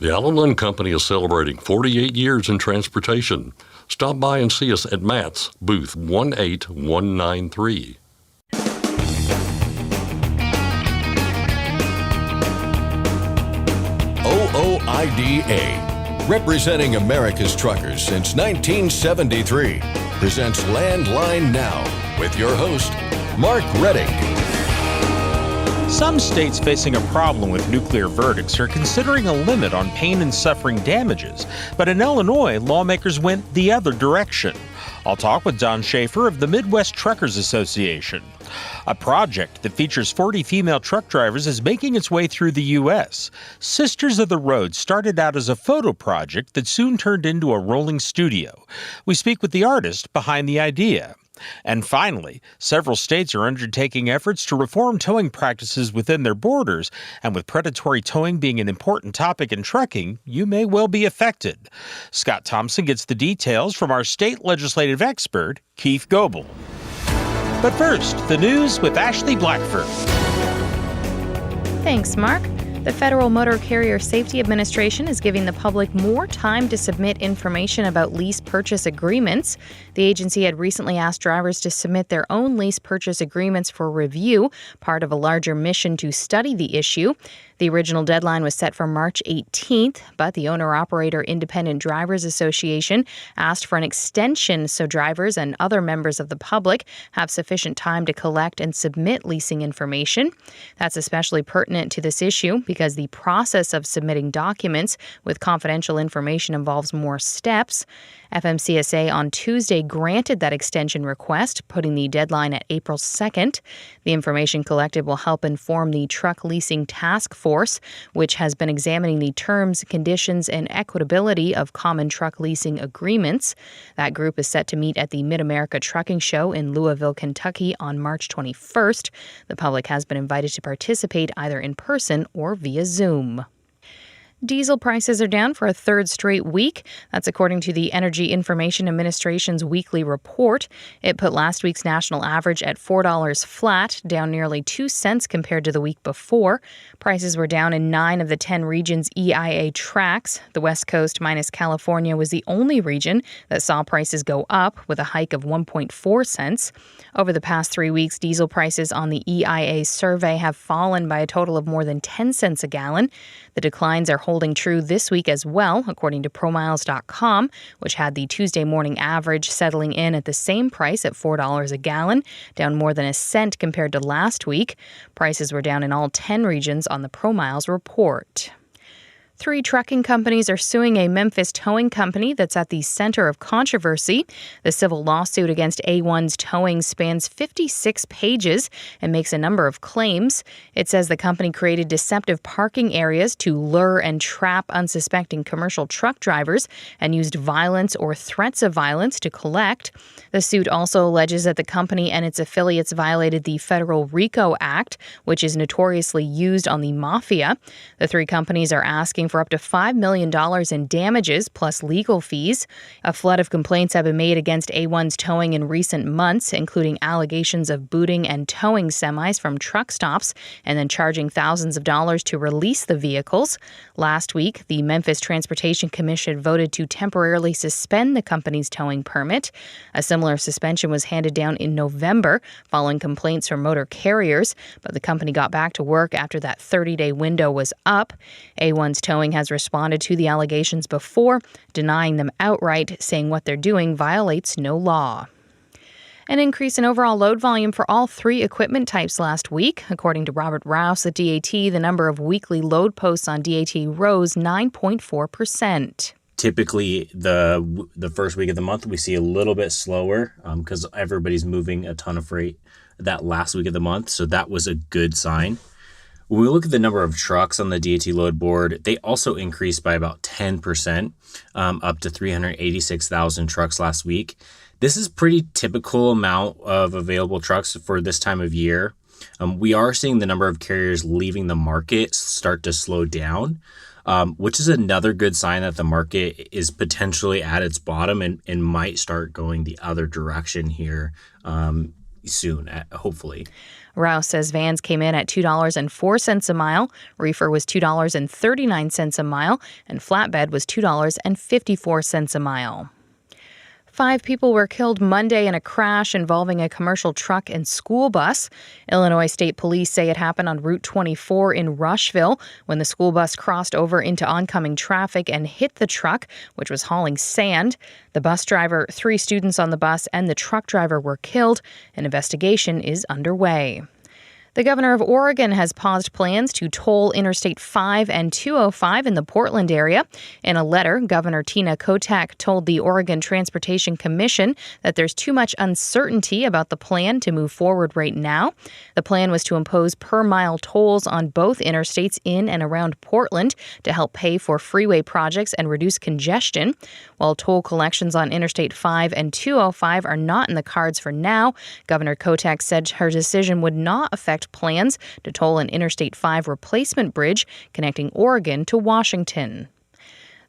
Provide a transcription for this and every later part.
The Allen Company is celebrating 48 years in transportation. Stop by and see us at Matt's, booth 18193. OOIDA, representing America's truckers since 1973, presents Landline Now with your host, Mark Redding. Some states facing a problem with nuclear verdicts are considering a limit on pain and suffering damages, but in Illinois, lawmakers went the other direction. I'll talk with Don Schaefer of the Midwest Truckers Association. A project that features 40 female truck drivers is making its way through the U.S. Sisters of the Road started out as a photo project that soon turned into a rolling studio. We speak with the artist behind the idea. And finally, several states are undertaking efforts to reform towing practices within their borders, and with predatory towing being an important topic in trucking, you may well be affected. Scott Thompson gets the details from our state legislative expert, Keith Goebel. But first, the news with Ashley Blackford. Thanks, Mark. The Federal Motor Carrier Safety Administration is giving the public more time to submit information about lease purchase agreements. The agency had recently asked drivers to submit their own lease purchase agreements for review, part of a larger mission to study the issue. The original deadline was set for March 18th, but the Owner-Operator Independent Drivers Association asked for an extension so drivers and other members of the public have sufficient time to collect and submit leasing information. That's especially pertinent to this issue because the process of submitting documents with confidential information involves more steps. FMCSA on Tuesday granted that extension request, putting the deadline at April 2nd. The information collected will help inform the Truck Leasing Task Force, which has been examining the terms, conditions, and equitability of common truck leasing agreements. That group is set to meet at the Mid-America Trucking Show in Louisville, Kentucky on March 21st. The public has been invited to participate either in person or via Zoom. Diesel prices are down for a third straight week. That's according to the Energy Information Administration's weekly report. It put last week's national average at $4 flat, down nearly 2 cents compared to the week before. Prices were down in 9 of the 10 regions EIA tracks. The West Coast minus California was the only region that saw prices go up, with a hike of 1.4 cents. Over the past 3 weeks, diesel prices on the EIA survey have fallen by a total of more than 10 cents a gallon. The declines are holding true this week as well, according to ProMiles.com, which had the Tuesday morning average settling in at the same price at $4 a gallon, down more than a cent compared to last week. Prices were down in all 10 regions on the ProMiles report. 3 trucking companies are suing a Memphis towing company that's at the center of controversy. The civil lawsuit against A1's towing spans 56 pages and makes a number of claims. It says the company created deceptive parking areas to lure and trap unsuspecting commercial truck drivers and used violence or threats of violence to collect. The suit also alleges that the company and its affiliates violated the federal RICO Act, which is notoriously used on the mafia. The 3 companies are asking for up to $5 million in damages plus legal fees. A flood of complaints have been made against A1's towing in recent months, including allegations of booting and towing semis from truck stops and then charging thousands of dollars to release the vehicles. Last week, the Memphis Transportation Commission voted to temporarily suspend the company's towing permit. A similar suspension was handed down in November following complaints from motor carriers, but the company got back to work after that 30-day window was up. A1's towing has responded to the allegations before, denying them outright, saying what they're doing violates no law. An increase in overall load volume for all 3 equipment types last week. According to Robert Rouse at DAT, the number of weekly load posts on DAT rose 9.4%. Typically, the first week of the month, we see a little bit slower because everybody's moving a ton of freight that last week of the month. So that was a good sign. When we look at the number of trucks on the DAT load board, they also increased by about 10%, up to 386,000 trucks last week. This is pretty typical amount of available trucks for this time of year. We are seeing the number of carriers leaving the market start to slow down, which is another good sign that the market is potentially at its bottom and might start going the other direction here. soon, hopefully. Rouse says vans came in at $2.04 a mile, reefer was $2.39 a mile, and flatbed was $2.54 a mile. 5 people were killed Monday in a crash involving a commercial truck and school bus. Illinois State Police say it happened on Route 24 in Rushville when the school bus crossed over into oncoming traffic and hit the truck, which was hauling sand. The bus driver, 3 students on the bus, and the truck driver were killed. An investigation is underway. The governor of Oregon has paused plans to toll Interstate 5 and 205 in the Portland area. In a letter, Governor Tina Kotek told the Oregon Transportation Commission that there's too much uncertainty about the plan to move forward right now. The plan was to impose per-mile tolls on both interstates in and around Portland to help pay for freeway projects and reduce congestion. While toll collections on Interstate 5 and 205 are not in the cards for now, Governor Kotek said her decision would not affect plans to toll an Interstate 5 replacement bridge connecting Oregon to Washington.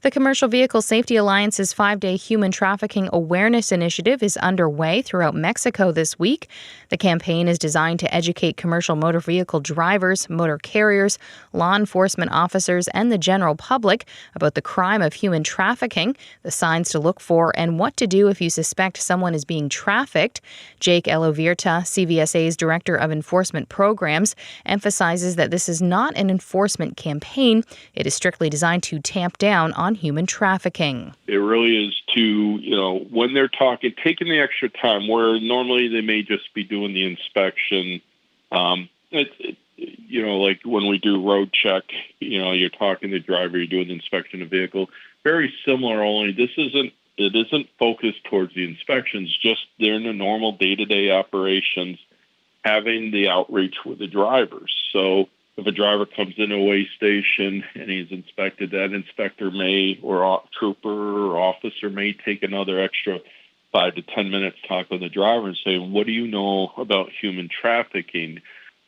The Commercial Vehicle Safety Alliance's 5-day human trafficking awareness initiative is underway throughout Mexico this week. The campaign is designed to educate commercial motor vehicle drivers, motor carriers, law enforcement officers, and the general public about the crime of human trafficking, the signs to look for, and what to do if you suspect someone is being trafficked. Jake Elovirta, CVSA's Director of Enforcement Programs, emphasizes that this is not an enforcement campaign. It is strictly designed to tamp down on human trafficking. It really is to, when they're talking, taking the extra time where normally they may just be doing the inspection. Like when we do road check, you're talking to the driver, you're doing the inspection of the vehicle. Very similar, only it isn't focused towards the inspections, just they're in the normal day-to-day operations, having the outreach with the drivers. So if a driver comes into a weigh station and he's inspected, that inspector or trooper or officer may take another extra 5 to 10 minutes to talk with the driver and say, what do you know about human trafficking?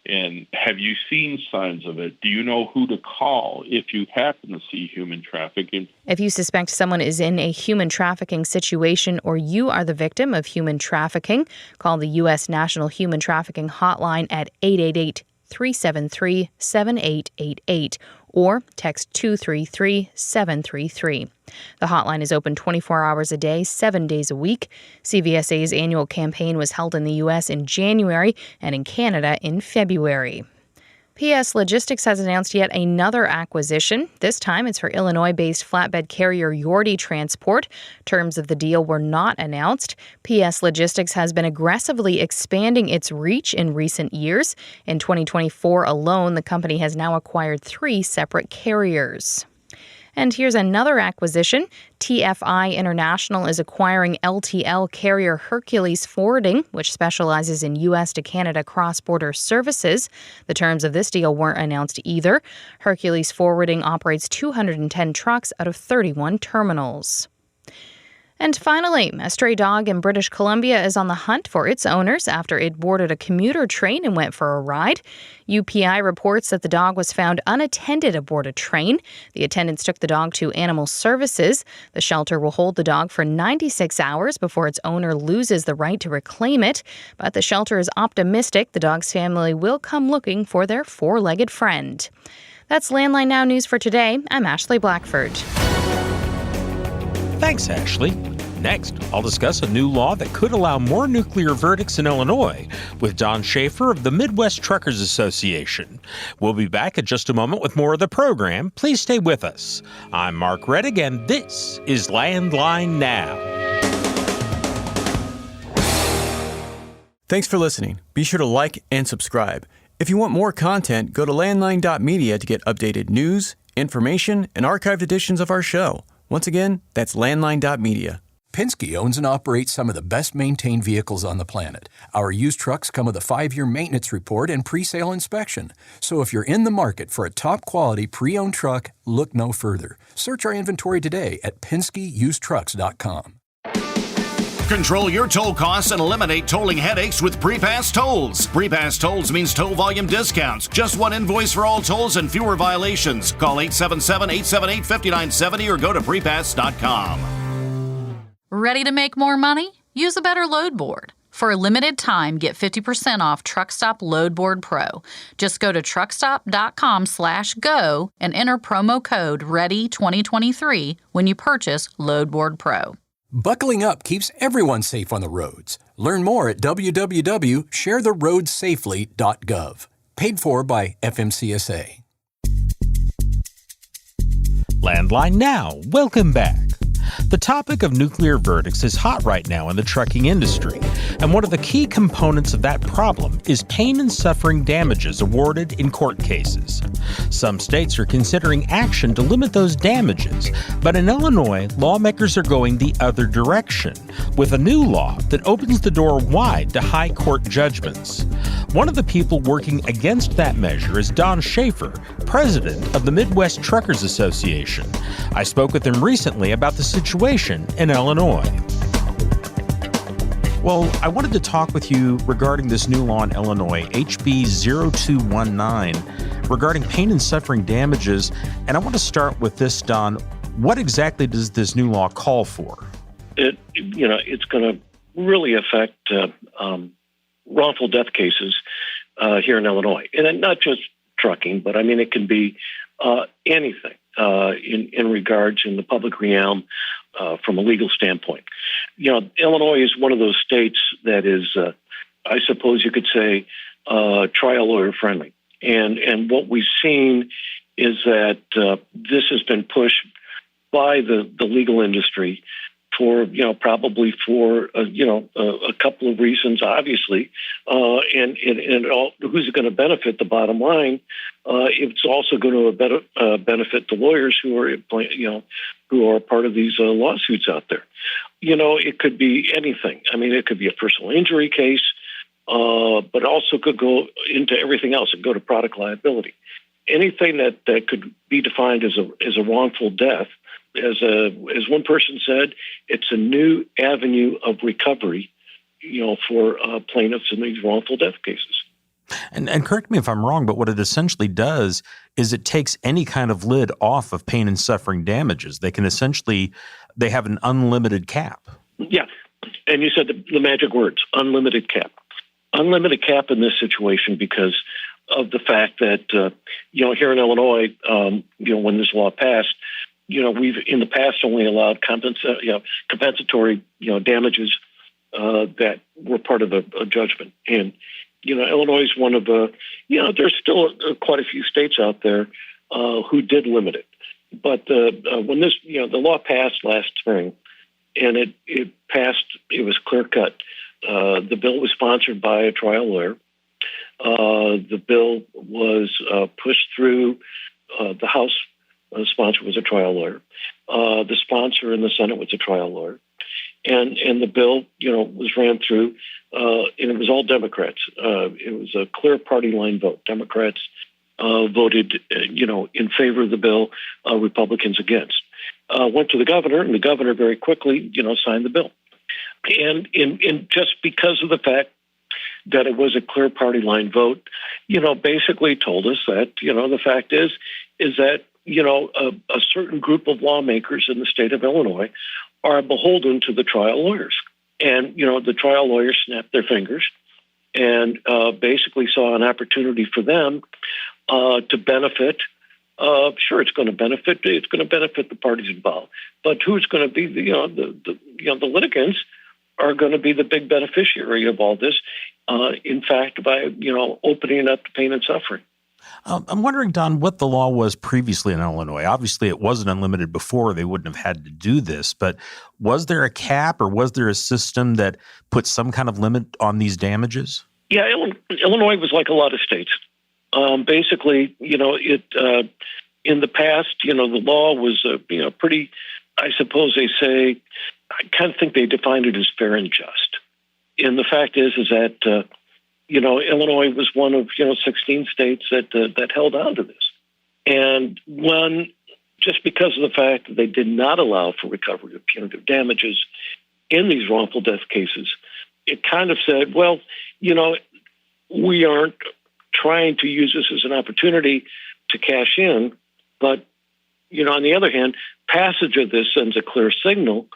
And have you seen signs of it? Do you know who to call if you happen to see human trafficking? If you suspect someone is in a human trafficking situation or you are the victim of human trafficking, call the U.S. National Human Trafficking Hotline at 888-373-7888 or text 233-733. The hotline is open 24 hours a day, 7 days a week. CVSA's annual campaign was held in the U.S. in January and in Canada in February. PS Logistics has announced yet another acquisition. This time it's for Illinois-based flatbed carrier Yordi Transport. Terms of the deal were not announced. PS Logistics has been aggressively expanding its reach in recent years. In 2024 alone, the company has now acquired 3 separate carriers. And here's another acquisition. TFI International is acquiring LTL carrier Hercules Forwarding, which specializes in U.S. to Canada cross-border services. The terms of this deal weren't announced either. Hercules Forwarding operates 210 trucks out of 31 terminals. And finally, a stray dog in British Columbia is on the hunt for its owners after it boarded a commuter train and went for a ride. UPI reports that the dog was found unattended aboard a train. The attendants took the dog to Animal Services. The shelter will hold the dog for 96 hours before its owner loses the right to reclaim it. But the shelter is optimistic the dog's family will come looking for their 4-legged friend. That's Landline Now News for today. I'm Ashley Blackford. Thanks, Ashley. Next, I'll discuss a new law that could allow more nuclear verdicts in Illinois with Don Schaefer of the Midwest Truckers Association. We'll be back in just a moment with more of the program. Please stay with us. I'm Mark Reddick, and this is Landline Now. Thanks for listening. Be sure to like and subscribe. If you want more content, go to landline.media to get updated news, information, and archived editions of our show. Once again, that's landline.media. Penske owns and operates some of the best-maintained vehicles on the planet. Our used trucks come with a 5-year maintenance report and pre-sale inspection. So if you're in the market for a top-quality pre-owned truck, look no further. Search our inventory today at PenskeUsedTrucks.com. Control your toll costs and eliminate tolling headaches with Prepass Tolls. Prepass Tolls means toll volume discounts. Just one invoice for all tolls and fewer violations. Call 877-878-5970 or go to Prepass.com. Ready to make more money? Use a better load board. For a limited time, get 50% off TruckStop Loadboard Pro. Just go to truckstop.com/go and enter promo code READY2023 when you purchase Loadboard Pro. Buckling up keeps everyone safe on the roads. Learn more at www.sharetheroadsafely.gov. Paid for by FMCSA. Landline Now, welcome back. The topic of nuclear verdicts is hot right now in the trucking industry, and one of the key components of that problem is pain and suffering damages awarded in court cases. Some states are considering action to limit those damages, but in Illinois, lawmakers are going the other direction, with a new law that opens the door wide to high court judgments. One of the people working against that measure is Don Schaefer, president of the Midwest Truckers Association. I spoke with him recently about the situation in Illinois. Well, I wanted to talk with you regarding this new law in Illinois, HB 0219, regarding pain and suffering damages. And I want to start with this, Don. What exactly does this new law call for? It's going to really affect wrongful death cases here in Illinois. And not just trucking, but I mean, it can be anything in regards in the public realm from a legal standpoint. Illinois is one of those states that is, I suppose you could say, trial lawyer friendly. And what we've seen is that this has been pushed by the legal industry for, probably for, a couple of reasons, obviously. And who's it going to benefit? The bottom line, it's also going to benefit the lawyers who are, who are part of these lawsuits out there. It could be anything. I mean, it could be a personal injury case, but also could go into everything else and go to product liability. Anything that could be defined as a wrongful death. As one person said, it's a new avenue of recovery, for plaintiffs in these wrongful death cases. And correct me if I'm wrong, but what it essentially does is it takes any kind of lid off of pain and suffering damages. They have an unlimited cap. Yeah, and you said the magic words, unlimited cap. Unlimited cap in this situation because of the fact that, here in Illinois, when this law passed, we've in the past only allowed compensatory, damages that were part of a judgment. And, Illinois is one of there's still quite a few states out there who did limit it. But when this, the law passed last spring, and it passed, it was clear cut. The bill was sponsored by a trial lawyer. The bill was pushed through the House. The sponsor was a trial lawyer. The sponsor in the Senate was a trial lawyer. And the bill, was ran through, and it was all Democrats. It was a clear party line vote. Democrats voted, in favor of the bill, Republicans against. Went to the governor, and the governor very quickly, signed the bill. And in just because of the fact that it was a clear party line vote, basically told us that, the fact is that, a certain group of lawmakers in the state of Illinois are beholden to the trial lawyers. And, the trial lawyers snapped their fingers and basically saw an opportunity for them to benefit. Sure, it's going to benefit the parties involved. But who's going to be the litigants are going to be the big beneficiary of all this, in fact, by, opening up to pain and suffering. I'm wondering, Don, what the law was previously in Illinois. Obviously, it wasn't unlimited before. They wouldn't have had to do this. But was there a cap or was there a system that put some kind of limit on these damages? Yeah, Illinois was like a lot of states. Basically, it in the past, the law was, pretty, I suppose they say, I kind of think they defined it as fair and just. And the fact is that, Illinois was one of 16 states that held on to this, and just because of the fact that they did not allow for recovery of punitive damages in these wrongful death cases, it kind of said, well, we aren't trying to use this as an opportunity to cash in, but on the other hand, passage of this sends a clear signal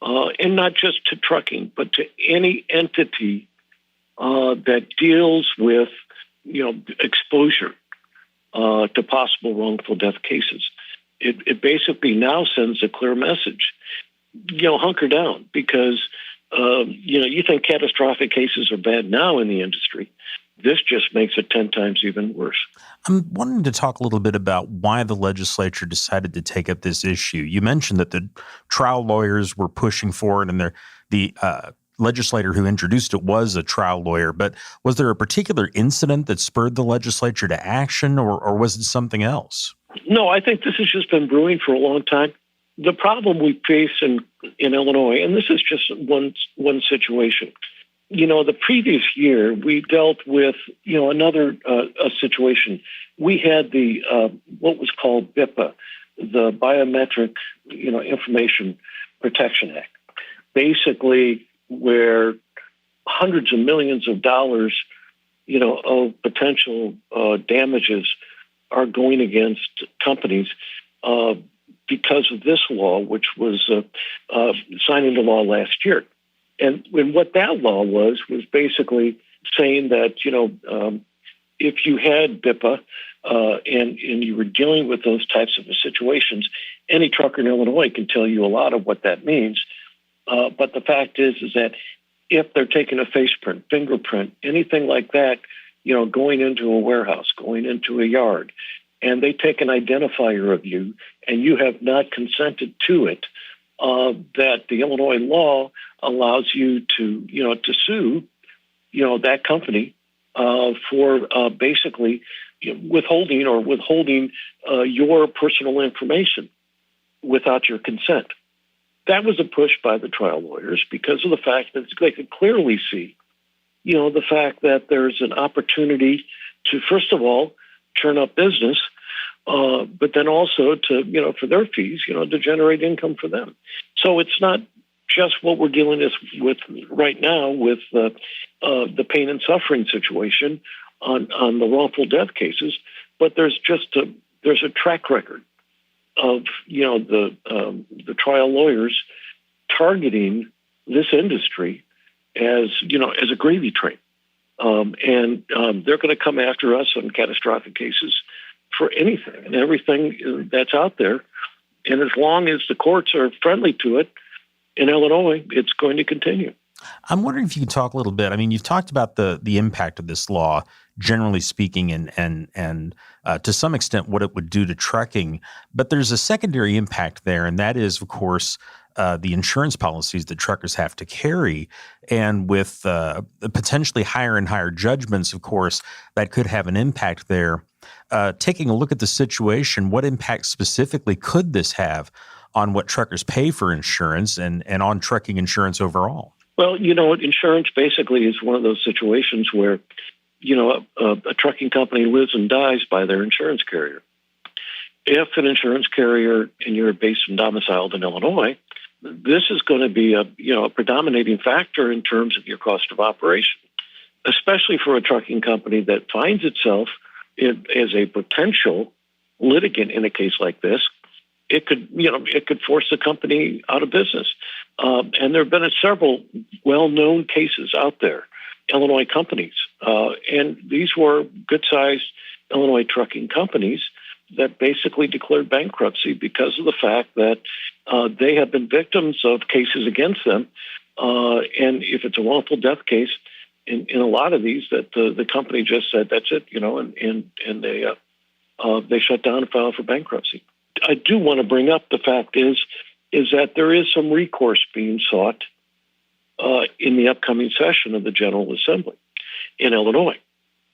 and not just to trucking, but to any entity that deals with, exposure to possible wrongful death cases. It basically now sends a clear message. Hunker down, because you think catastrophic cases are bad now in the industry. This just makes it 10 times even worse. I'm wanting to talk a little bit about why the legislature decided to take up this issue. You mentioned that the trial lawyers were pushing for it, and the legislator who introduced it was a trial lawyer. But was there a particular incident that spurred the legislature to action, or was it something else? No, I think this has just been brewing for a long time. The problem we face in Illinois, and this is just one situation. The previous year we dealt with another a situation. We had the what was called BIPA, the Biometric Information Protection Act, basically where hundreds of millions of dollars of potential damages are going against companies because of this law, which was signed into law last year. And what that law was basically saying that, if you had BIPA and you were dealing with those types of situations, any trucker in Illinois can tell you a lot of what that means. But the fact is that if they're taking a face print, fingerprint, anything like that, going into a warehouse, going into a yard, and they take an identifier of you and you have not consented to it, that the Illinois law allows you to sue, that company for basically withholding your personal information without your consent. That was a push by the trial lawyers because of the fact that they could clearly see, the fact that there's an opportunity to, first of all, turn up business, but then also to, for their fees, to generate income for them. So it's not just what we're dealing with right now with the pain and suffering situation on the wrongful death cases, but there's a track record of the trial lawyers targeting this industry as a gravy train, and they're going to come after us on catastrophic cases for anything and everything that's out there. And as long as the courts are friendly to it in Illinois, it's going to continue. I'm wondering if you could talk a little bit. I mean, you've talked about the impact of this law, generally speaking, and to some extent what it would do to trucking. But there's a secondary impact there, and that is, of course, the insurance policies that truckers have to carry. And with potentially higher and higher judgments, of course, that could have an impact there. Taking a look at the situation, what impact specifically could this have on what truckers pay for insurance and on trucking insurance overall? Well, insurance basically is one of those situations where, a trucking company lives and dies by their insurance carrier. If an insurance carrier and you're based and domiciled in Illinois, this is going to be a predominating factor in terms of your cost of operation, especially for a trucking company that finds itself as a potential litigant in a case like this. It could force the company out of business. And there have been several well-known cases out there, Illinois companies. And these were good-sized Illinois trucking companies that basically declared bankruptcy because of the fact that they have been victims of cases against them. And if it's a wrongful death case, in a lot of these, that the company just said, that's it, and they shut down and filed for bankruptcy. I do want to bring up the fact is that there is some recourse being sought in the upcoming session of the General Assembly in Illinois.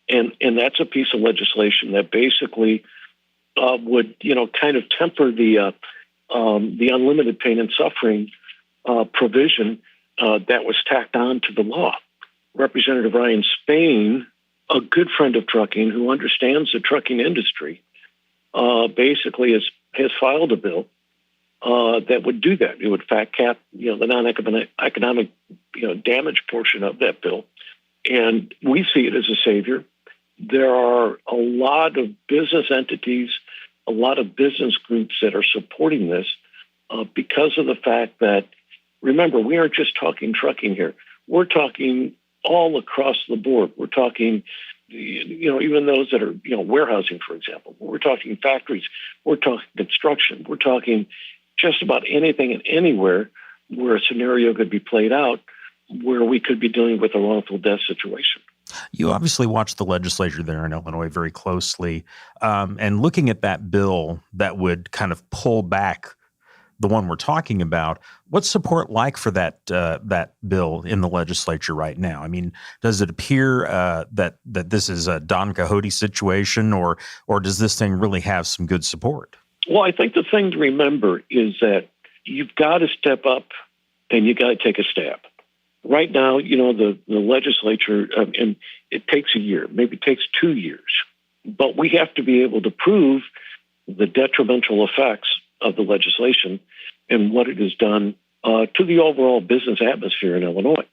And that's a piece of legislation that basically would, kind of temper the unlimited pain and suffering provision that was tacked on to the law. Representative Ryan Spain, a good friend of trucking who understands the trucking industry, basically has filed a bill that would do that. It would fat cap, the non-economic, damage portion of that bill. And we see it as a savior. There are a lot of business entities, a lot of business groups that are supporting this because of the fact that Remember, we aren't just talking trucking here. We're talking all across the board. We're talking, even those that are, warehousing, for example. We're talking factories. We're talking construction. We're talking just about anything and anywhere where a scenario could be played out where we could be dealing with a wrongful death situation. You obviously watch the legislature there in Illinois very closely, and looking at that bill that would kind of pull back the one we're talking about. What's support like for that bill in the legislature right now? I mean, does it appear that this is a Don Quixote situation, or does this thing really have some good support? Well, I think the thing to remember is that you've got to step up and you got to take a stab. Right now, the legislature, and it takes a year, maybe it takes 2 years, but we have to be able to prove the detrimental effects of the legislation and what it has done to the overall business atmosphere in Illinois.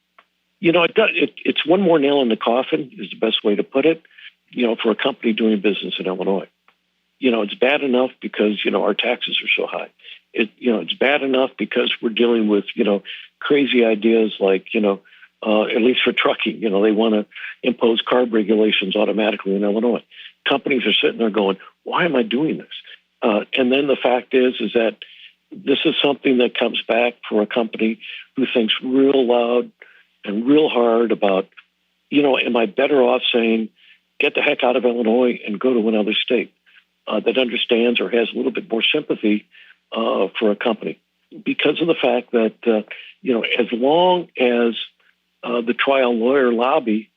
It's one more nail in the coffin is the best way to put it, for a company doing business in Illinois. It's bad enough because, our taxes are so high. It's bad enough because we're dealing with, crazy ideas like, at least for trucking, they want to impose CARB regulations automatically in Illinois. Companies are sitting there going, why am I doing this? And then the fact is that this is something that comes back for a company who thinks real loud and real hard about, am I better off saying, get the heck out of Illinois and go to another state that understands or has a little bit more sympathy for a company? Because of the fact that, as long as the trial lawyer lobby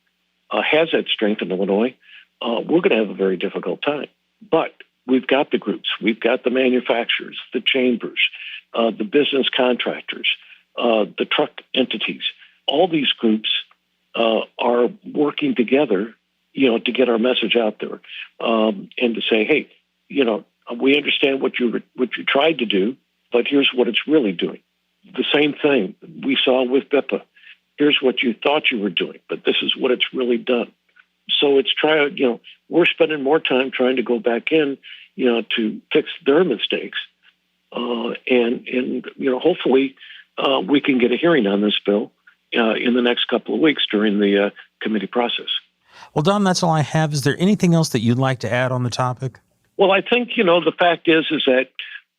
has that strength in Illinois, we're going to have a very difficult time. But we've got the groups, we've got the manufacturers, the chambers, the business contractors, the truck entities. All these groups are working together, to get our message out there and to say, hey, we understand what you tried to do, but here's what it's really doing. The same thing we saw with BIPA. Here's what you thought you were doing, but this is what it's really done. So it's we're spending more time trying to go back in, to fix their mistakes. And hopefully we can get a hearing on this bill in the next couple of weeks during the committee process. Well, Don, that's all I have. Is there anything else that you'd like to add on the topic? Well, I think, the fact is that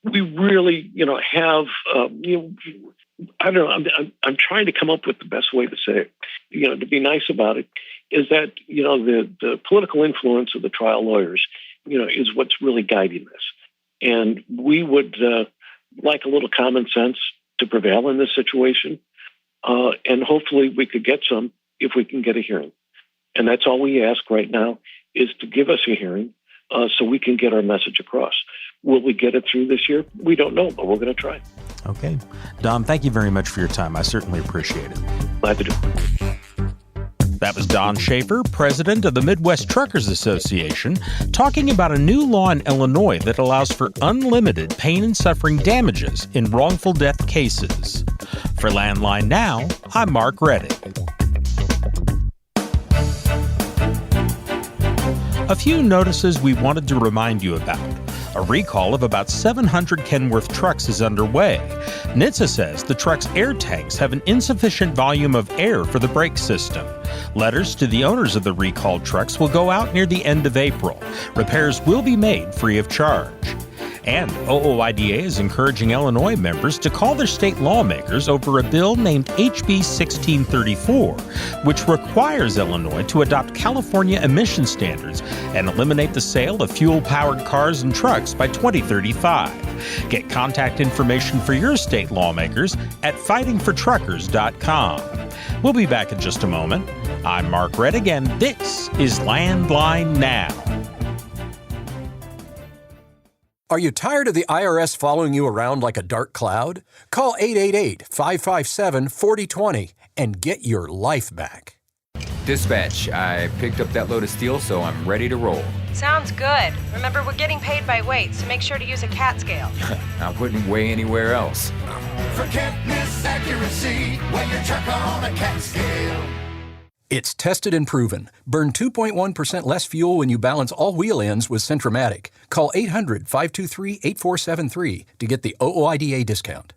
we really, have, I don't know, I'm trying to come up with the best way to say it, to be nice about it, is that, the political influence of the trial lawyers, is what's really guiding this. And we would like a little common sense to prevail in this situation. And hopefully we could get some if we can get a hearing. And that's all we ask right now is to give us a hearing so we can get our message across. Will we get it through this year? We don't know, but we're going to try. Okay. Don, thank you very much for your time. I certainly appreciate it. Glad to do it. That was Don Schaefer, president of the Midwest Truckers Association, talking about a new law in Illinois that allows for unlimited pain and suffering damages in wrongful death cases. For Landline Now, I'm Mark Reddick. A few notices we wanted to remind you about. A recall of about 700 Kenworth trucks is underway. NHTSA says the truck's air tanks have an insufficient volume of air for the brake system. Letters to the owners of the recalled trucks will go out near the end of April. Repairs will be made free of charge. And OOIDA is encouraging Illinois members to call their state lawmakers over a bill named HB 1634, which requires Illinois to adopt California emission standards and eliminate the sale of fuel-powered cars and trucks by 2035. Get contact information for your state lawmakers at fightingfortruckers.com. We'll be back in just a moment. I'm Mark Reddick, and this is Landline Now. Are you tired of the IRS following you around like a dark cloud? Call 888-557-4020 and get your life back. Dispatch, I picked up that load of steel, so I'm ready to roll. Sounds good. Remember, we're getting paid by weight, so make sure to use a CAT scale. I wouldn't weigh anywhere else. Forget misaccuracy when you're truck on a CAT scale. It's tested and proven. Burn 2.1% less fuel when you balance all wheel ends with Centromatic. Call 800-523-8473 to get the OOIDA discount.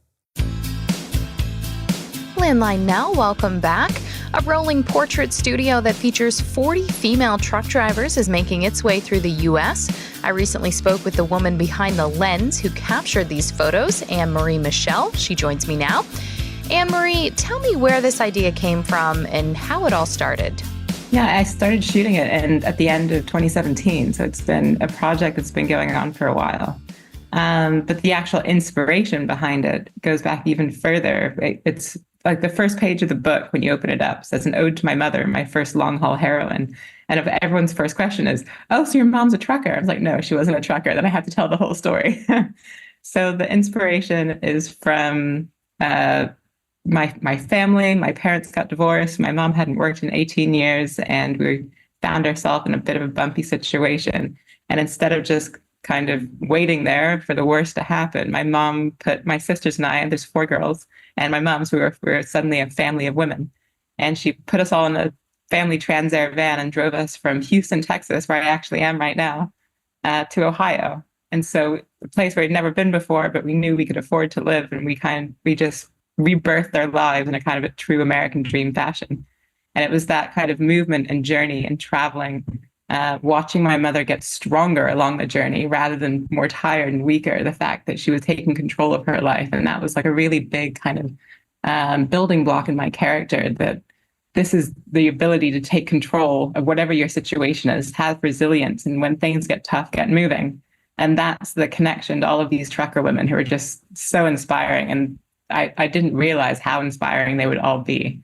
Landline Now. Welcome back. A rolling portrait studio that features 40 female truck drivers is making its way through the U.S. I recently spoke with the woman behind the lens who captured these photos, Anne-Marie Michelle. She joins me now. Anne-Marie, tell me where this idea came from and how it all started. Yeah, I started shooting it at the end of 2017, so it's been a project that's been going on for a while. But the actual inspiration behind it goes back even further. It's like the first page of the book, when you open it up, says an ode to my mother, my first long-haul heroine. And if everyone's first question is, oh, so your mom's a trucker? I was like, no, she wasn't a trucker. Then I have to tell the whole story. So the inspiration is from my family. My parents got divorced. My mom hadn't worked in 18 years, and we found ourselves in a bit of a bumpy situation. And instead of just kind of waiting there for the worst to happen, my mom put my sisters and I, and there's 4 girls, and my mom, so we were suddenly a family of women. And she put us all in a family Trans Air van and drove us from Houston, Texas, where I actually am right now, to Ohio. And so a place where we'd never been before, but we knew we could afford to live. And we just rebirthed our lives in a kind of a true American dream fashion. And it was that kind of movement and journey and traveling, watching my mother get stronger along the journey rather than more tired and weaker, the fact that she was taking control of her life. And that was like a really big kind of building block in my character, that this is the ability to take control of whatever your situation is, have resilience, and when things get tough, get moving. And that's the connection to all of these trucker women who are just so inspiring. And I didn't realize how inspiring they would all be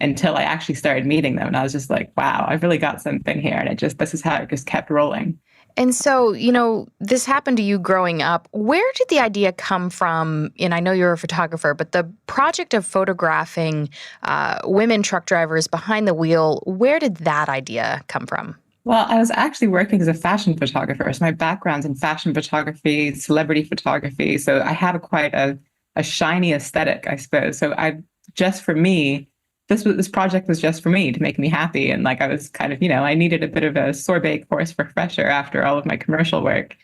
until I actually started meeting them. And I was just like, wow, I've really got something here. And this is how it just kept rolling. And so, this happened to you growing up. Where did the idea come from? And I know you're a photographer, but the project of photographing women truck drivers behind the wheel, where did that idea come from? Well, I was actually working as a fashion photographer. So my background's in fashion photography, celebrity photography. So I have quite a shiny aesthetic, I suppose. So just for me, this project was just for me, to make me happy. And like, I was kind of, I needed a bit of a sorbet course refresher after all of my commercial work.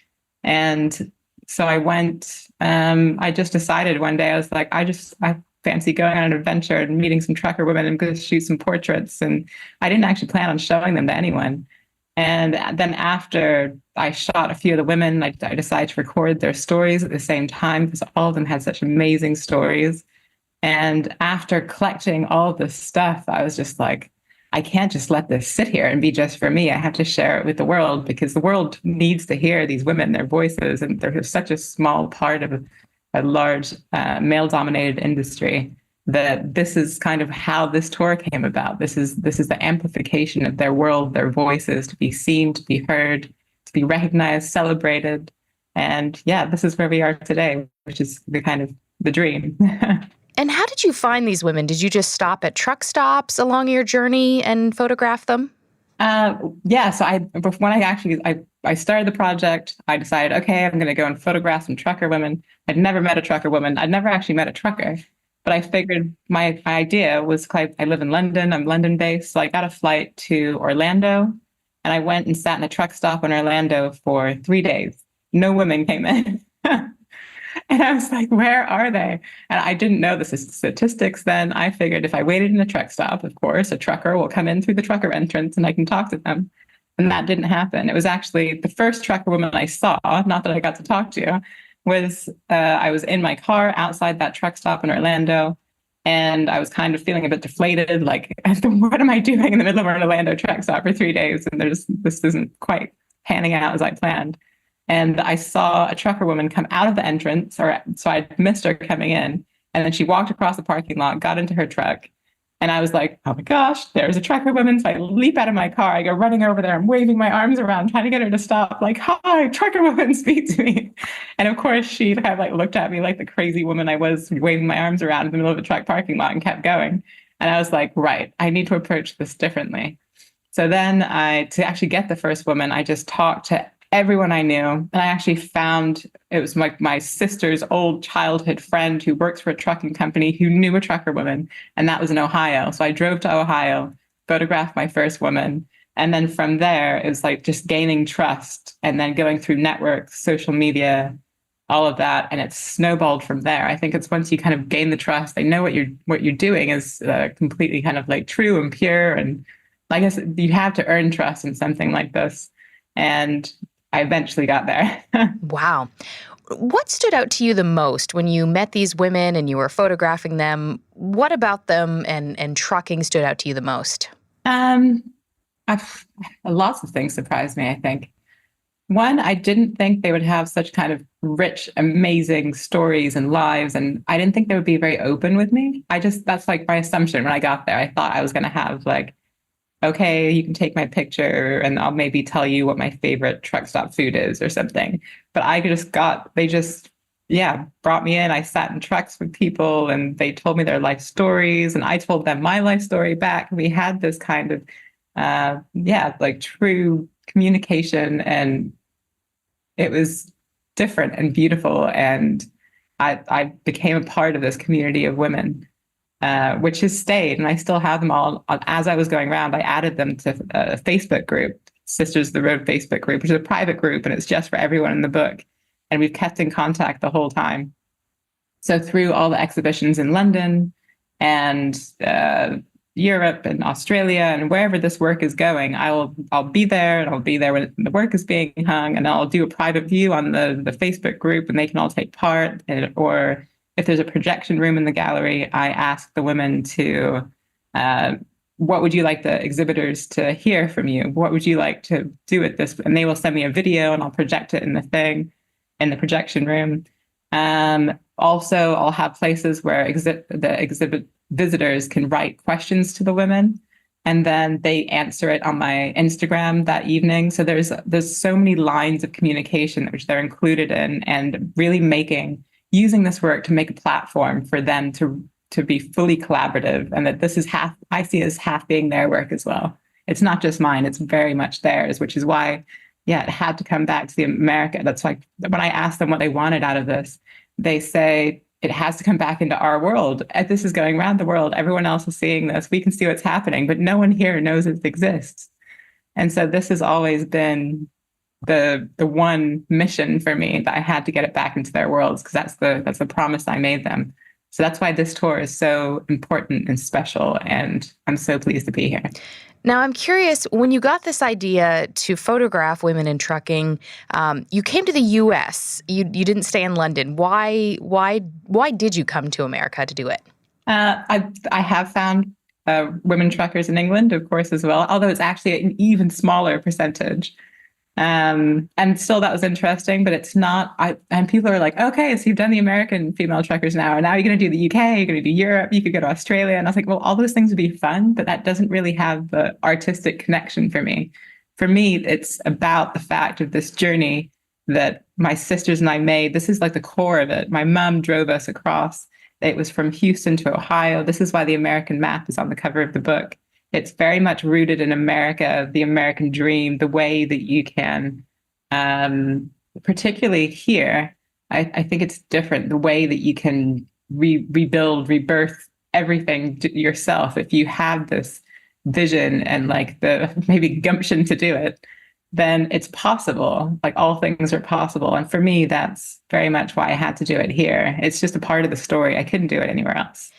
And so I went, I just decided one day, I was like, I fancy going on an adventure and meeting some trucker women and going to shoot some portraits. And I didn't actually plan on showing them to anyone. And then after I shot a few of the women, I decided to record their stories at the same time, because all of them had such amazing stories. And after collecting all this stuff, I was just like, I can't just let this sit here and be just for me. I have to share it with the world, because the world needs to hear these women, their voices. And they're such a small part of a large male-dominated industry, that this is kind of how this tour came about. This is the amplification of their world, their voices, to be seen, to be heard, to be recognized, celebrated. And yeah, this is where we are today, which is the dream. And how did you find these women? Did you just stop at truck stops along your journey and photograph them? Yeah. So when I started the project, I decided, okay, I'm going to go and photograph some trucker women. I'd never met a trucker woman. I'd never actually met a trucker. But I figured my idea was, I live in London. I'm London based. So I got a flight to Orlando, and I went and sat in a truck stop in Orlando for 3 days. No women came in. And I was like, where are they? And I didn't know the statistics then. I figured if I waited in a truck stop, of course, a trucker will come in through the trucker entrance and I can talk to them. And that didn't happen. It was actually the first trucker woman I saw, not that I got to talk to, was I was in my car outside that truck stop in Orlando. And I was kind of feeling a bit deflated, like, what am I doing in the middle of an Orlando truck stop for 3 days? And this isn't quite panning out as I planned. And I saw a trucker woman come out of the entrance, so I missed her coming in. And then she walked across the parking lot, got into her truck. And I was like, oh my gosh, there's a trucker woman. So I leap out of my car. I go running over there. I'm waving my arms around, trying to get her to stop. Like, hi, trucker woman, speak to me. And of course, she kind of looked at me like the crazy woman I was, waving my arms around in the middle of a truck parking lot, and kept going. And I was like, right, I need to approach this differently. So then to actually get the first woman, I just talked to everyone I knew. And I actually found, it was my sister's old childhood friend who works for a trucking company who knew a trucker woman. And that was in Ohio. So I drove to Ohio, photographed my first woman. And then from there, it was just gaining trust and then going through networks, social media, all of that, and it's snowballed from there. I think it's once you kind of gain the trust, they know what you're doing is completely kind of like true and pure, and I guess you have to earn trust in something like this, and I eventually got there. Wow. What stood out to you the most when you met these women and you were photographing them? What about them and trucking stood out to you the most? Lots of things surprised me, I think. One, I didn't think they would have such kind of rich, amazing stories and lives, and I didn't think they would be very open with me. That's like my assumption when I got there. I thought I was going to have like, okay, you can take my picture and I'll maybe tell you what my favorite truck stop food is or something. But they just brought me in. I sat in trucks with people and they told me their life stories and I told them my life story back. We had this kind of, like true communication, and it was different and beautiful. And I became a part of this community of women, which has stayed, and I still have them all. As I was going around, I added them to a Facebook group, Sisters of the Road Facebook group, which is a private group, and it's just for everyone in the book. And we've kept in contact the whole time. So through all the exhibitions in London and Europe and Australia and wherever this work is going, I'll be there, and I'll be there when the work is being hung, and I'll do a private view on the Facebook group, and they can all take part. Or if there's a projection room in the gallery, I ask the women to, what would you like the exhibitors to hear from you? What would you like to do with this? And they will send me a video, and I'll project it in the projection room. Also, I'll have places where the exhibit visitors can write questions to the women, and then they answer it on my Instagram that evening. So there's so many lines of communication which they're included in, and really using this work to make a platform for them to be fully collaborative, and that this is I see as half being their work as well. It's not just mine, it's very much theirs, which is why, it had to come back to the America. That's like when I asked them what they wanted out of this, they say, it has to come back into our world. This is going around the world. Everyone else is seeing this. We can see what's happening, but no one here knows it exists. And so this has always been the one mission for me, that I had to get it back into their worlds, because that's the promise I made them. So that's why this tour is so important and special, and I'm so pleased to be here. Now, I'm curious, when you got this idea to photograph women in trucking, you came to the U.S. You didn't stay in London. Why did you come to America to do it? I have found women truckers in England, of course, as well, although it's actually an even smaller percentage. And still that was interesting, but it's not, and people are like, okay, so you've done the American female truckers now, and now you're going to do the UK, you're going to do Europe, you could go to Australia. And I was like, well, all those things would be fun, but that doesn't really have the artistic connection for me. For me, it's about the fact of this journey that my sisters and I made. This is like the core of it. My mom drove us across. It was from Houston to Ohio. This is why the American map is on the cover of the book. It's very much rooted in America, the American dream, the way that you can, particularly here, I think it's different, the way that you can rebuild, rebirth everything yourself. If you have this vision and like the maybe gumption to do it, then it's possible. Like all things are possible. And for me, that's very much why I had to do it here. It's just a part of the story. I couldn't do it anywhere else.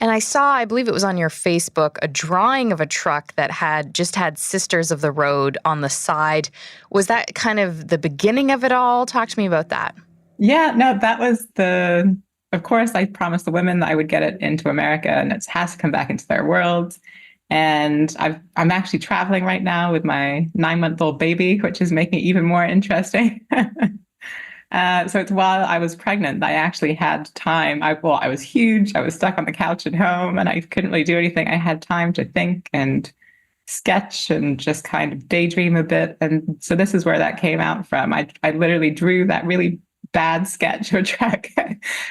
And I saw, I believe it was on your Facebook, a drawing of a truck that had Sisters of the Road on the side. Was that kind of the beginning of it all? Talk to me about that. Yeah, no, that was of course, I promised the women that I would get it into America, and it has to come back into their worlds. And I'm actually traveling right now with my 9-month-old baby, which is making it even more interesting. So it's while I was pregnant, I actually had time. I was huge. I was stuck on the couch at home and I couldn't really do anything. I had time to think and sketch and just kind of daydream a bit. And so this is where that came out from. I literally drew that really bad sketch of a truck,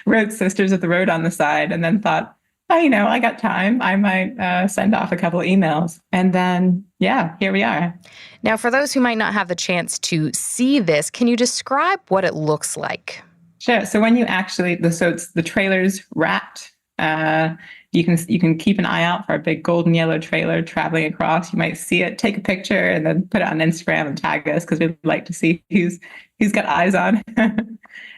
wrote Sisters of the Road on the side, and then thought, oh, I got time. I might send off a couple of emails. And then, here we are. Now, for those who might not have the chance to see this, can you describe what it looks like? Sure. So when you it's the trailer's wrapped. You can keep an eye out for a big golden yellow trailer traveling across. You might see it, take a picture, and then put it on Instagram and tag us, because we'd like to see who's got eyes on.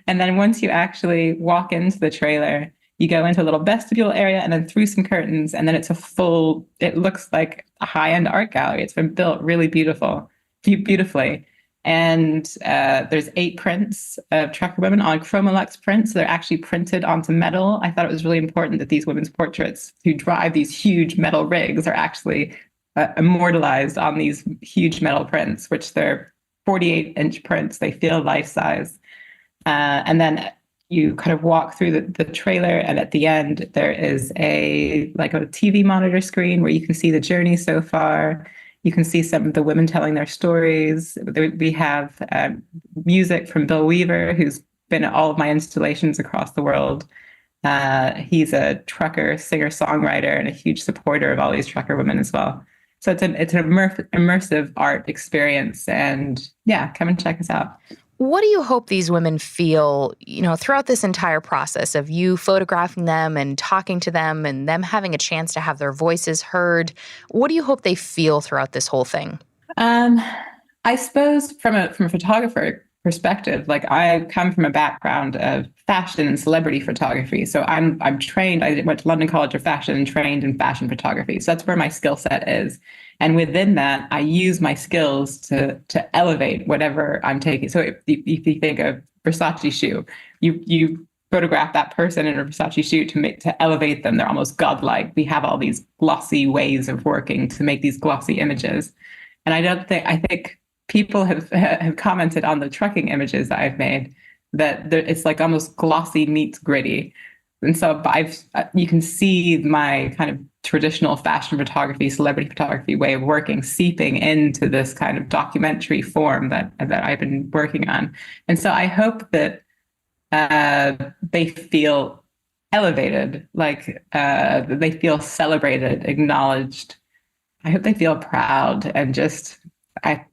And then once you actually walk into the trailer, you go into a little vestibule area and then through some curtains, and then it looks like a high-end art gallery. It's been built really beautifully. And there's 8 prints of trucker women on Chromolux prints. So they're actually printed onto metal. I thought it was really important that these women's portraits who drive these huge metal rigs are actually immortalized on these huge metal prints, which they're 48-inch prints. They feel life-size. And then you kind of walk through the trailer, and at the end, there is a TV monitor screen where you can see the journey so far. You can see some of the women telling their stories. We have music from Bill Weaver, who's been at all of my installations across the world. He's a trucker, singer-songwriter, and a huge supporter of all these trucker women as well. So it's an immersive art experience. And yeah, come and check us out. What do you hope these women feel, throughout this entire process of you photographing them and talking to them and them having a chance to have their voices heard? What do you hope they feel throughout this whole thing? I suppose from a photographer perspective, like I come from a background of fashion and celebrity photography. So I'm trained, I went to London College of Fashion and trained in fashion photography. So that's where my skill set is. And within that, I use my skills to elevate whatever I'm taking. So if you think of Versace shoe, you photograph that person in a Versace shoe to elevate them. They're almost godlike. We have all these glossy ways of working to make these glossy images. And I think people have commented on the trucking images that I've made that it's like almost glossy meets gritty. And so you can see my kind of traditional fashion photography, celebrity photography way of working seeping into this kind of documentary form that I've been working on. And so I hope that they feel elevated, like they feel celebrated, acknowledged. I hope they feel proud and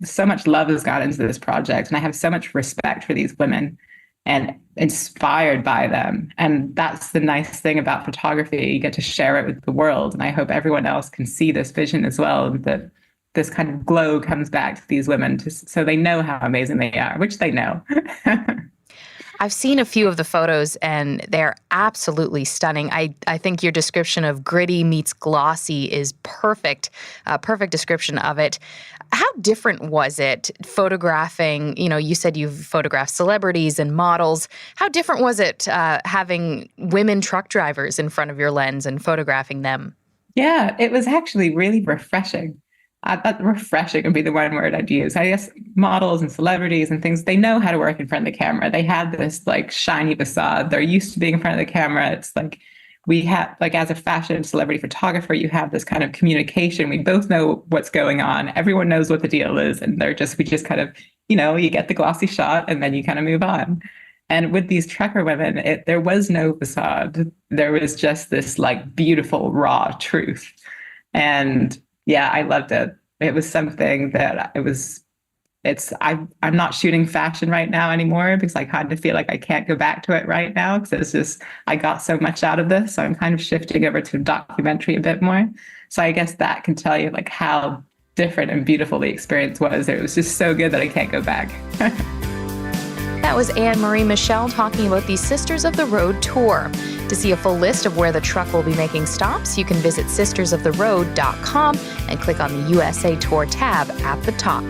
so much love has gone into this project, and I have so much respect for these women and inspired by them. And that's the nice thing about photography. You get to share it with the world. And I hope everyone else can see this vision as well, and that this kind of glow comes back to these women so they know how amazing they are, which they know. I've seen a few of the photos, and they're absolutely stunning. I think your description of gritty meets glossy is perfect, perfect description of it. How different was it photographing, you said you've photographed celebrities and models. How different was it having women truck drivers in front of your lens and photographing them? Yeah, it was actually really refreshing. I thought refreshing would be the one word I'd use. I guess models and celebrities and things, they know how to work in front of the camera. They have this like shiny facade. They're used to being in front of the camera. It's like we have, like as a fashion celebrity photographer, you have this kind of communication. We both know what's going on. Everyone knows what the deal is. And we just kind of, you get the glossy shot and then you kind of move on. And with these trucker women, there was no facade. There was just this like beautiful, raw truth. And yeah, I loved it. It was something that I'm not shooting fashion right now anymore because I kind of feel like I can't go back to it right now because I got so much out of this. So I'm kind of shifting over to documentary a bit more. So I guess that can tell you like how different and beautiful the experience was. It was just so good that I can't go back. That was Anne-Marie Michel talking about the Sisters of the Road tour. To see a full list of where the truck will be making stops, you can visit sistersoftheroad.com and click on the USA Tour tab at the top.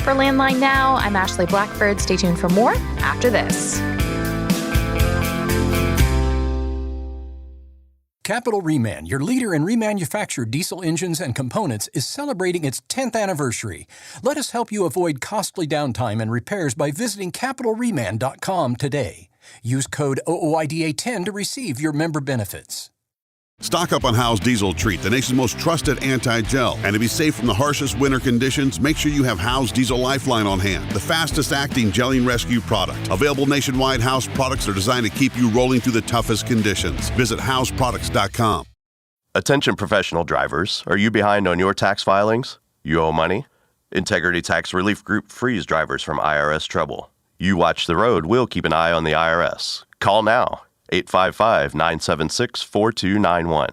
For Landline Now, I'm Ashley Blackford. Stay tuned for more after this. Capital Reman, your leader in remanufactured diesel engines and components, is celebrating its 10th anniversary. Let us help you avoid costly downtime and repairs by visiting capitalreman.com today. Use code OOIDA10 to receive your member benefits. Stock up on Howe's Diesel Treat, the nation's most trusted anti-gel. And to be safe from the harshest winter conditions, make sure you have Howe's Diesel Lifeline on hand, the fastest-acting gelling rescue product. Available nationwide, Howe's products are designed to keep you rolling through the toughest conditions. Visit howesproducts.com. Attention professional drivers, are you behind on your tax filings? You owe money? Integrity Tax Relief Group frees drivers from IRS trouble. You watch the road, we'll keep an eye on the IRS. Call now. 855-976-4291.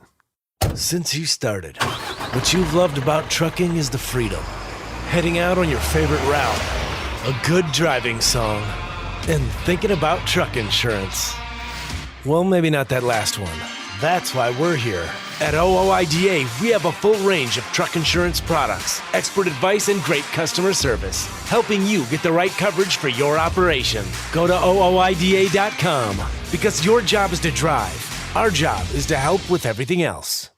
Since you started, what you've loved about trucking is the freedom. Heading out on your favorite route, a good driving song, And thinking about truck insurance. Well, maybe not that last one. That's why we're here. At OOIDA, we have a full range of truck insurance products, expert advice, and great customer service, helping you get the right coverage for your operation. Go to OOIDA.com because your job is to drive. Our job is to help with everything else.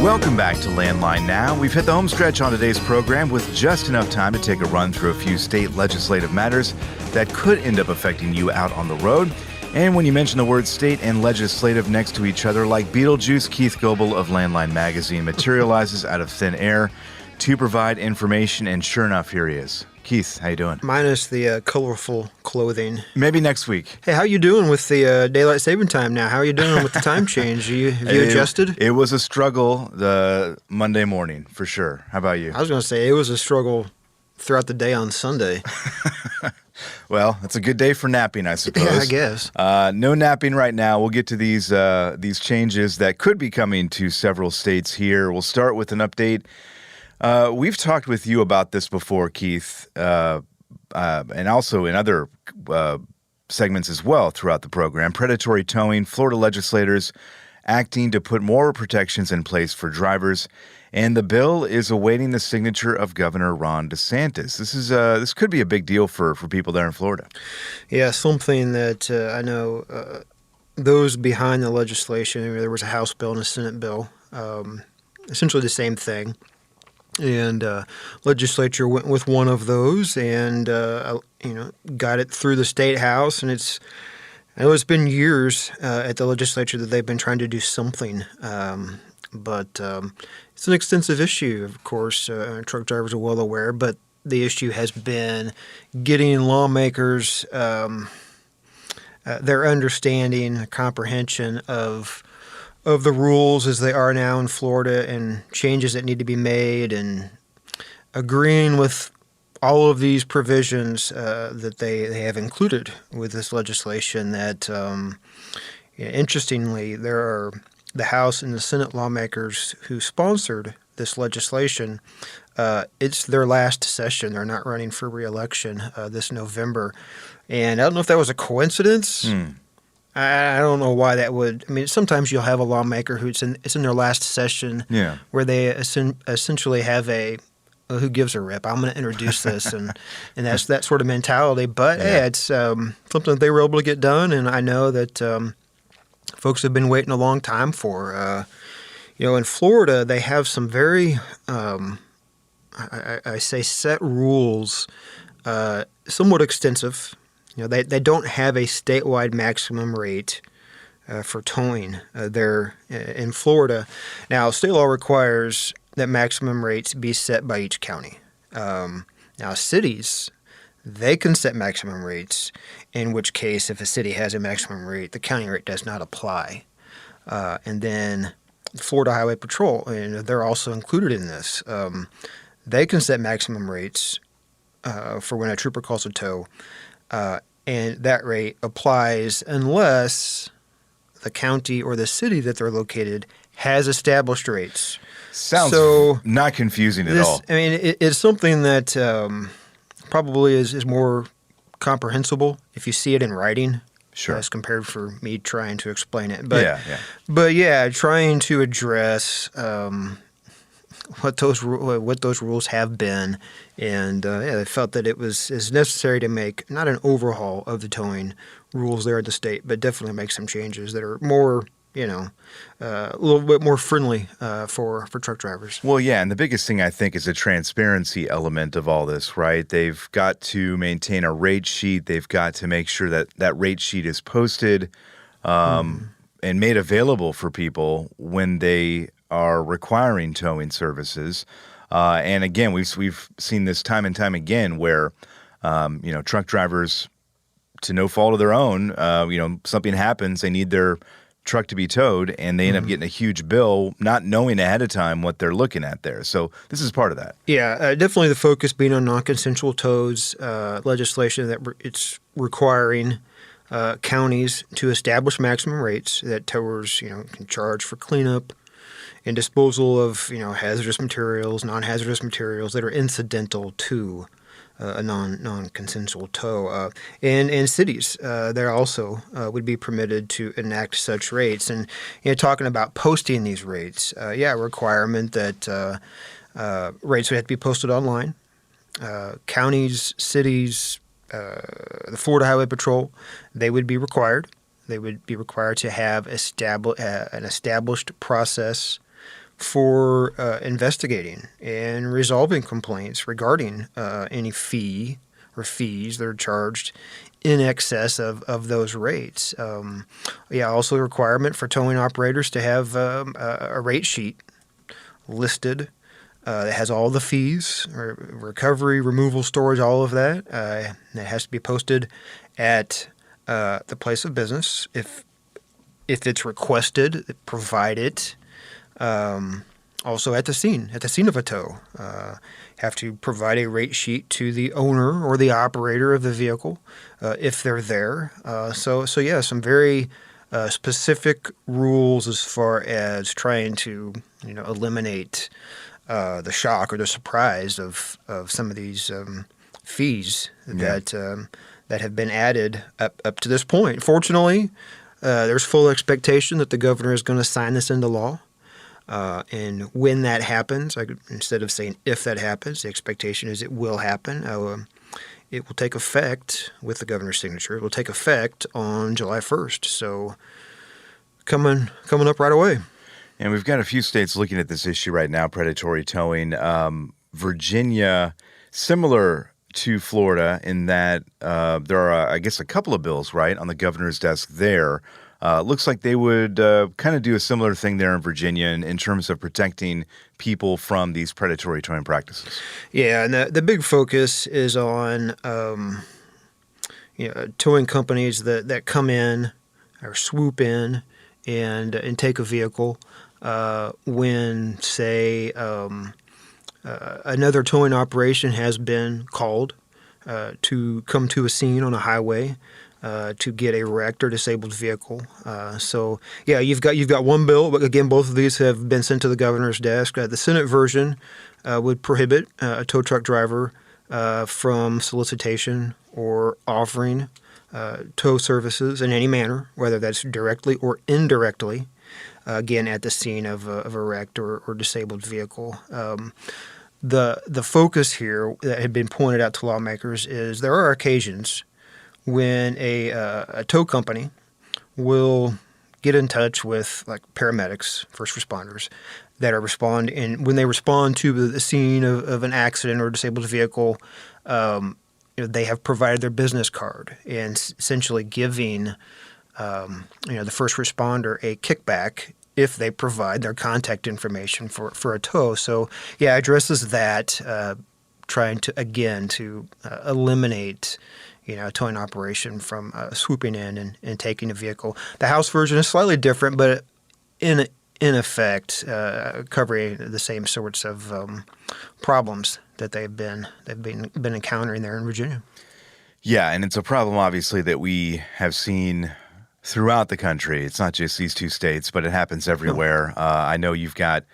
Welcome back to Landline Now. We've hit the home stretch on today's program with just enough time to take a run through a few state legislative matters that could end up affecting you out on the road. And when you mention the words state and legislative next to each other, like Beetlejuice, Keith Goebel of Landline Magazine materializes out of thin air to provide information, and sure enough, here he is. Keith, how you doing? Minus the colorful clothing. Maybe next week. Hey, how you doing with the daylight saving time now? How are you doing with the time change? Have you adjusted? It was a struggle the Monday morning, for sure. How about you? I was going to say it was a struggle throughout the day on Sunday. Well, it's a good day for napping, I suppose. Yeah, I guess. No napping right now. We'll get to these changes that could be coming to several states here. We'll start with an update. We've talked with you about this before, Keith, and also in other segments as well throughout the program. Predatory towing, Florida legislators acting to put more protections in place for drivers, and the bill is awaiting the signature of Governor Ron DeSantis. This could be a big deal for people there in Florida. Yeah, something that I know those behind the legislation. There was a House bill and a Senate bill, essentially the same thing. And legislature went with one of those and got it through the state house. And I know it's been years at the legislature that they've been trying to do something, but it's an extensive issue. Of course, truck drivers are well aware, but the issue has been getting lawmakers their understanding, comprehension of the rules as they are now in Florida and changes that need to be made, and agreeing with all of these provisions that they have included with this legislation. That interestingly, there are the House and the Senate lawmakers who sponsored this legislation. It's their last session. They're not running for re-election this November, and I don't know if that was a coincidence. I don't know why that would. I mean, sometimes you'll have a lawmaker it's in their last session, where they essentially have a who gives a rip. I'm going to introduce this, and that's that sort of mentality. But hey, it's something that they were able to get done, and I know that folks have been waiting a long time for. In Florida, they have some very, I say, set rules, somewhat extensive. They don't have a statewide maximum rate for towing there in Florida. Now, state law requires that maximum rates be set by each county. Now, cities, they can set maximum rates, in which case, if a city has a maximum rate, the county rate does not apply. And then Florida Highway Patrol, and they're also included in this. They can set maximum rates for when a trooper calls a tow. And that rate applies unless the county or the city that they're located has established rates. Sounds not confusing at all. I mean, it's something that probably is more comprehensible if you see it in writing. Sure. As compared for me trying to explain it. But trying to address what those rules have been, and they felt that it is necessary to make not an overhaul of the towing rules there at the state, but definitely make some changes that are more, a little bit more friendly for truck drivers. Well, yeah, and the biggest thing I think is a transparency element of all this, right? They've got to maintain a rate sheet. They've got to make sure that that rate sheet is posted and made available for people when they are requiring towing services. And again, we've seen this time and time again where, truck drivers, to no fault of their own, something happens, they need their truck to be towed, and they end up getting a huge bill, not knowing ahead of time what they're looking at there. So this is part of that. Yeah, definitely the focus being on non-consensual tows, legislation that it's requiring counties to establish maximum rates that towers, can charge for cleanup and disposal of, hazardous materials, non-hazardous materials that are incidental to a non-consensual tow. In cities, there also would be permitted to enact such rates. And talking about posting these rates, a requirement that rates would have to be posted online. Counties, cities, the Florida Highway Patrol, they would be required. They would be required to have an established process for investigating and resolving complaints regarding any fee or fees that are charged in excess of those rates. Also a requirement for towing operators to have a rate sheet listed that has all the fees, recovery, removal, storage, all of that. That has to be posted at the place of business. If it's requested, provide it. Also at the scene of a tow, have to provide a rate sheet to the owner or the operator of the vehicle if they're there. Some very specific rules as far as trying to eliminate the shock or the surprise of some of these fees that have been added up to this point. Fortunately, there's full expectation that the governor is going to sign this into law. And when that happens, instead of saying if that happens, the expectation is it will happen. It will take effect with the governor's signature. It will take effect on July 1st. So coming up right away. And we've got a few states looking at this issue right now, predatory towing. Virginia, similar to Florida in that there are, I guess, a couple of bills, right, on the governor's desk there. Looks like they would kind of do a similar thing there in Virginia in terms of protecting people from these predatory towing practices. Yeah, and the big focus is on towing companies that come in or swoop in and take a vehicle when, say, another towing operation has been called to come to a scene on a highway to get a wrecked or disabled vehicle. You've got one bill, but again, both of these have been sent to the governor's desk. The Senate version would prohibit a tow truck driver from solicitation or offering tow services in any manner, whether that's directly or indirectly, again, at the scene of a wrecked or disabled vehicle. The focus here that had been pointed out to lawmakers is there are occasions when a tow company will get in touch with like paramedics, first responders that are and when they respond to the scene of an accident or disabled vehicle, they have provided their business card and essentially giving the first responder a kickback if they provide their contact information for a tow. So it addresses that, trying to eliminate a towing operation from swooping in and taking a vehicle. The House version is slightly different, but in effect covering the same sorts of problems that they've been encountering there in Virginia. Yeah, and it's a problem obviously that we have seen throughout the country. It's not just these two states, but it happens everywhere. I know you've got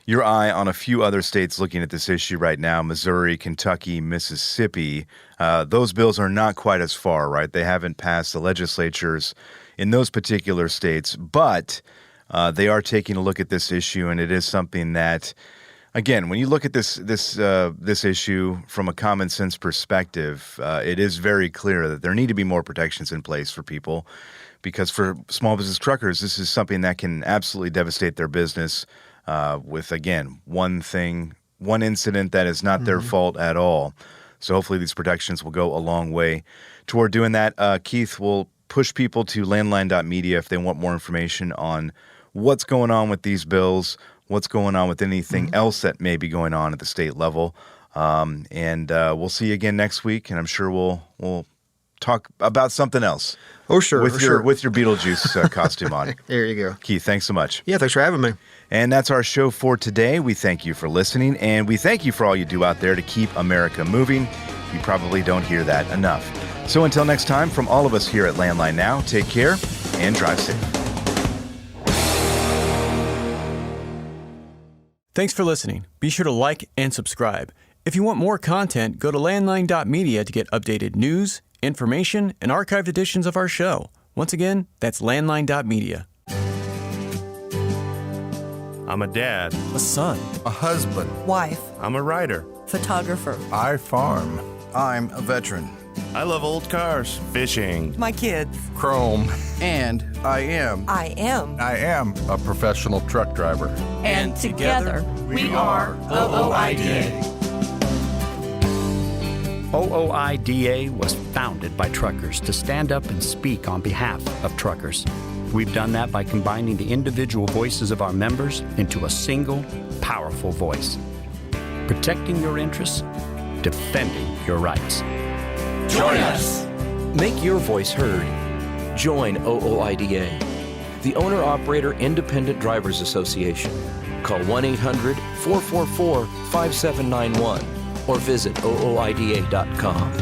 your eye on a few other states looking at this issue right now: Missouri, Kentucky, Mississippi. Those bills are not quite as far, right? They haven't passed the legislatures in those particular states, but they are taking a look at this issue, and it is something that, again, when you look at this issue from a common sense perspective, it is very clear that there need to be more protections in place for people, because for small business truckers, this is something that can absolutely devastate their business. With, again, one incident that is not their fault at all. So hopefully these protections will go a long way toward doing that. Keith will push people to landline.media if they want more information on what's going on with these bills, what's going on with anything else that may be going on at the state level. And we'll see you again next week, and I'm sure we'll talk about something else. Oh, sure. With your Beetlejuice costume on. There you go. Keith, thanks so much. Yeah, thanks for having me. And that's our show for today. We thank you for listening, and we thank you for all you do out there to keep America moving. You probably don't hear that enough. So until next time, from all of us here at Landline Now, take care and drive safe. Thanks for listening. Be sure to like and subscribe. If you want more content, go to landline.media to get updated news, information, and archived editions of our show. Once again, that's landline.media. I'm a dad, a son, a husband, wife, I'm a writer, photographer. I farm. I'm a veteran. I love old cars, fishing, my kids, chrome, and I am a professional truck driver. And together we are OOIDA. OOIDA was founded by truckers to stand up and speak on behalf of truckers. We've done that by combining the individual voices of our members into a single, powerful voice. Protecting your interests, defending your rights. Join us! Make your voice heard. Join OOIDA, the Owner-Operator Independent Drivers Association. Call 1-800-444-5791 or visit OOIDA.com.